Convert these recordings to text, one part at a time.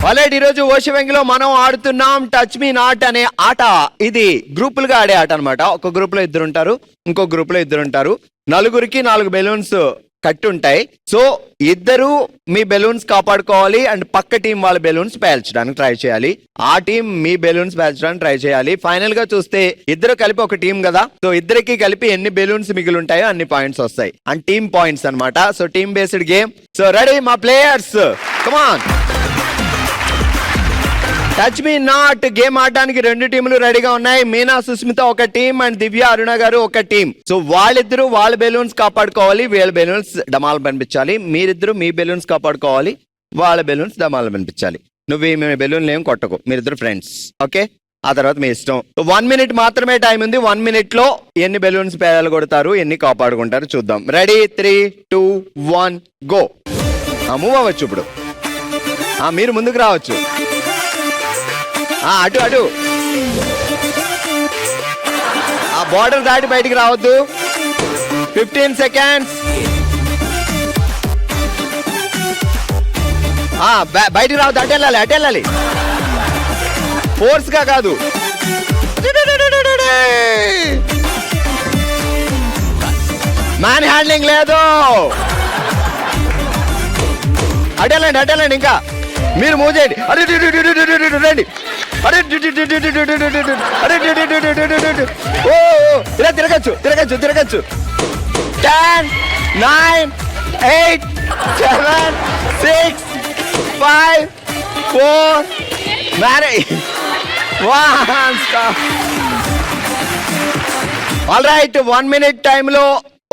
Already ఈరోజు ఓషివెంగిలో మనం ఆడుతున్నాం టచ్ మీ నాట్ అనే ఆట. ఇది గ్రూపులుగా ఆడే ఆట అనమాట. ఒక గ్రూప్ లో 2 ఉంటారు, ఇంకో గ్రూప్ లో 2 ఉంటారు. నలుగురికి 4 బెలూన్స్ కట్టి ఉంటాయి. సో ఇద్దరు మీ బెలూన్స్ కాపాడుకోవాలి అండ్ పక్క టీం వాళ్ళ బెలూన్స్ పేల్చడానికి ట్రై చేయాలి. ఆ టీం మీ బెలూన్స్ పేల్చడానికి ట్రై చేయాలి. ఫైనల్ గా చూస్తే ఇద్దరు కలిపి ఒక టీం కదా, సో ఇద్దరికి కలిపి ఎన్ని బెలూన్స్ మిగిలి ఉంటాయో అన్ని పాయింట్స్ వస్తాయి. అండ్ టీమ్ పాయింట్స్ అనమాట. So team based game. So ready మా players, come on. Touch me not game ఆడడానికి 2 టీములు రెడీగా ఉన్నాయి. మీనా సుస్మిత ఒక టీం అండ్ దివ్య అరుణ గారు ఒక టీం. సో వాళ్ళిద్దరూ వాళ్ళ బెలూన్స్ కాపాడుకోవాలి, వీళ్ళ బెలూన్స్ డమాలు పంపించాలి. మీరిద్దరు మీ బెలూన్స్ కాపాడుకోవాలి, వాళ్ళ బెలూన్స్ డమాలు పంపించాలి. నువ్వు మీ బెలూన్లు ఏం కొట్టకు, మీరిద్దరు ఫ్రెండ్స్, ఓకే? ఆ తర్వాత మీ ఇష్టం. 1 మినిట్ మాత్రమే టైం ఉంది. 1 మినిట్ లో ఎన్ని బెలూన్స్ పేదలు కొడతారు, ఎన్ని కాపాడుకుంటారు చూద్దాం. Ready 3, 2, 1 go. మూవ్ అవ్వచ్చు ఇప్పుడు. మీరు ముందుకు రావచ్చు. అటు అటు ఆ బార్డర్ దాటి బయటికి రావద్దు. 15 సెకండ్స్. బయటికి రావద్దు, అటు వెళ్ళాలి, అటు వెళ్ళాలి. ఫోర్స్ గా కాదు. మ్యాన్ హ్యాండ్లింగ్ లేదు. అటు వెళ్ళండి, అటు వెళ్ళండి. ఇంకా మీరు మూవ్ చేయండి. రండి. ఇలా తిరగచ్చు, తిరగచ్చు, తిరగచ్చు. 10, 9, 8, 7, 6, 5, 4 1 స్టాప్. ఆల్ రైట్, 1 మినిట్ టైంలో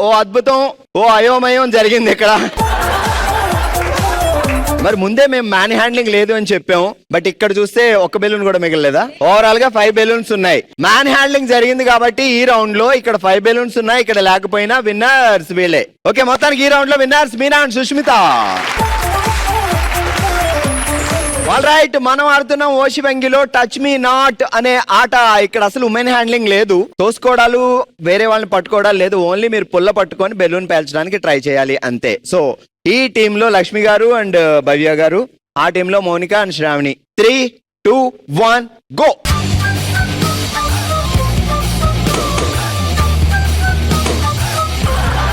ఓ అద్భుతం, ఓ అయోమయం జరిగింది ఇక్కడ. మరి ముందే మేము మ్యాన్ హ్యాండ్లింగ్ లేదు అని చెప్పాము, బట్ ఇక్కడ చూస్తే ఒక బెలూన్ కూడా మిగలలేదా? ఓవరాల్ గా 5 బెలూన్స్ ఉన్నాయి. మ్యాన్ హ్యాండ్లింగ్ జరిగింది కాబట్టి ఈ రౌండ్ లో ఇక్కడ 5 బెలూన్స్ ఉన్నాయి. ఇక్కడ లేకపోయినా విన్నర్స్ వీళ్ళే. ఓకే, మొత్తానికి ఈ రౌండ్ లో winners Meena and Sushmita. All right, మనం ఆడుతున్నాం ఓషివెంగిలో టచ్ మీ నాట్ అనే ఆట. ఇక్కడ అసలు ఉమెన్ హ్యాండ్లింగ్ లేదు, తోసుకోవడాలు, వేరే వాళ్ళని పట్టుకోవడాలు లేదు. ఓన్లీ మీరు పుల్ల పట్టుకొని బెలూన్ పేల్చడానికి ట్రై చేయాలి అంతే. సో ఈ టీంలో లక్ష్మి గారు అండ్ భవ్య గారు, ఆ టీంలో Mounika and Sravani. 3, 2, 1 go.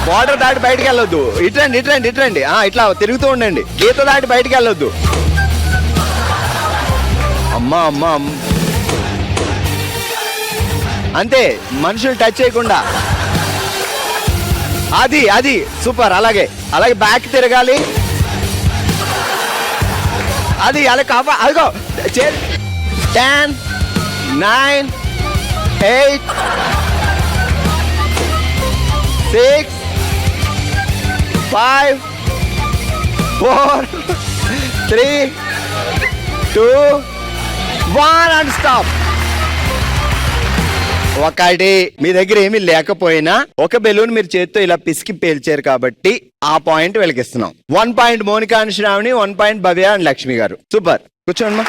Border దాటి బయటికి వెళ్ళొద్దు. ఇట్రండి, ఇట్రండి, ఇట్రండి. ఇట్లా తిరుగుతూ ఉండండి. గీత దాటి బయటికి వెళ్ళొద్దు. అమ్మా అమ్మా, అంతే, మనుషులు టచ్ చేయకుండా. అది అది సూపర్. అలాగే అలాగే బ్యాక్ తిరగాలి. అది అలా కాపా. అదిగో 10, 9, 8, 6, 5, 4, 3, 2, 1 అండ్ స్టాప్. ఒకటి, మీ దగ్గర ఏమీ లేకపోయినా ఒక బెలూన్ మీరు చేత్తో ఇలా పిసికి పేల్చారు కాబట్టి ఆ పాయింట్ వెలిగిస్తున్నాం. 1 point Monica and Shravani, 1 point Bhavya and Lakshmi గారు. సూపర్, కూర్చోండి మా.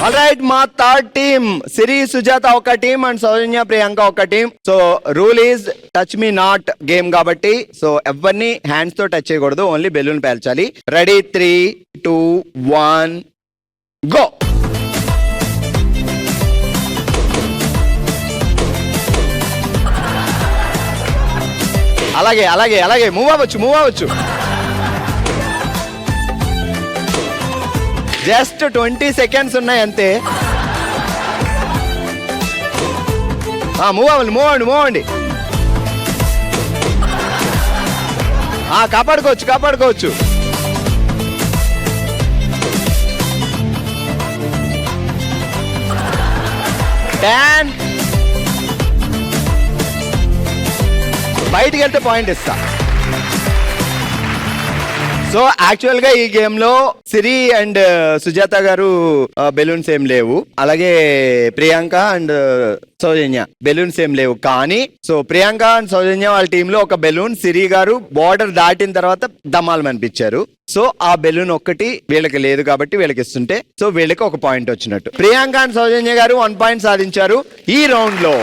ఆల్ రైట్, మా థర్డ్ టీమ్ సిరి సుజాత ఒక టీం అండ్ సౌజన్య ప్రియాంక ఒక team. So rule is touch me not game కాబట్టి సో ఎవరిని హ్యాండ్స్ తో టచ్ చేయకూడదు, ఓన్లీ బెలూన్ పేల్చాలి. Ready 3, 2, 1 go. అలాగే అలాగే అలాగే మూవ్ అవ్వచ్చు, మూవ్ అవ్వచ్చు. జస్ట్ 20 సెకండ్స్ ఉన్నాయి అంతే. మూవ్ అవ్వండి, మూవ్ అవ్వండి, మూవ్ అవ్వండి. కాపాడుకోవచ్చు, కాపాడుకోవచ్చు. బయటికి వెళ్తే పాయింట్ ఇస్తా. సో యాక్చువల్ గా ఈ గేమ్ లో సిరి అండ్ సుజాత గారు బెలూన్స్ ఏం లేవు, అలాగే ప్రియాంక అండ్ సౌజన్య బెలూన్స్ ఏం లేవు. కానీ సో ప్రియాంక అండ్ సౌజన్య వాళ్ళ టీంలో ఒక బెలూన్ సిరి గారు బార్డర్ దాటిన తర్వాత దమాలు అనిపించారు. సో ఆ బెలూన్ ఒక్కటి వీళ్ళకి లేదు కాబట్టి వీళ్ళకి ఇస్తుంటే సో వీళ్ళకి ఒక పాయింట్ వచ్చినట్టు. ప్రియాంక అండ్ సౌజన్య గారు 1 పాయింట్ సాధించారు ఈ రౌండ్ లో.